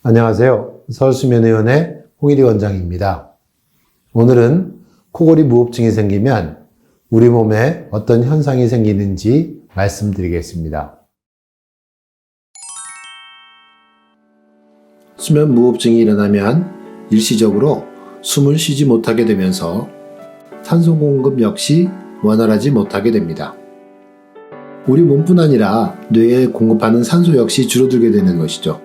안녕하세요. 서울수면의원의 홍일희 원장입니다. 오늘은 코골이 무호흡증이 생기면 우리 몸에 어떤 현상이 생기는지 말씀드리겠습니다. 수면 무호흡증이 일어나면 일시적으로 숨을 쉬지 못하게 되면서 산소 공급 역시 원활하지 못하게 됩니다. 우리 몸뿐 아니라 뇌에 공급하는 산소 역시 줄어들게 되는 것이죠.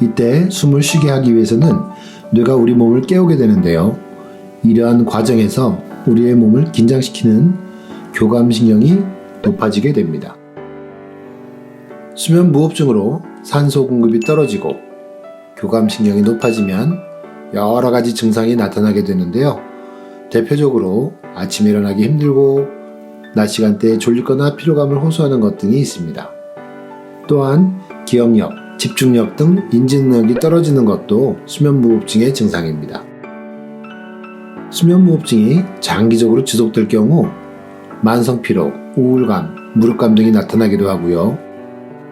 이때 숨을 쉬게 하기 위해서는 뇌가 우리 몸을 깨우게 되는데요. 이러한 과정에서 우리의 몸을 긴장시키는 교감신경이 높아지게 됩니다. 수면 무호흡증으로 산소 공급이 떨어지고 교감신경이 높아지면 여러 가지 증상이 나타나게 되는데요. 대표적으로 아침에 일어나기 힘들고 낮 시간대에 졸리거나 피로감을 호소하는 것 등이 있습니다. 또한 기억력, 집중력 등 인지 능력이 떨어지는 것도 수면 무호흡증의 증상입니다. 수면 무호흡증이 장기적으로 지속될 경우 만성 피로, 우울감, 무력감 등이 나타나기도 하고요.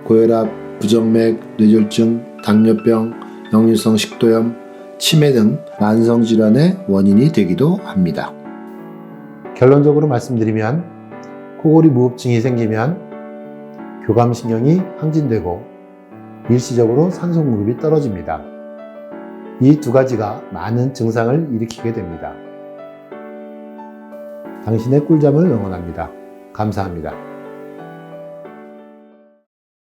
고혈압, 부정맥, 뇌졸중, 당뇨병, 역류성 식도염, 치매 등 만성 질환의 원인이 되기도 합니다. 결론적으로 말씀드리면 코골이 무호흡증이 생기면 교감신경이 항진되고 일시적으로 산소 공급이 떨어집니다. 이 두 가지가 많은 증상을 일으키게 됩니다. 당신의 꿀잠을 응원합니다. 감사합니다.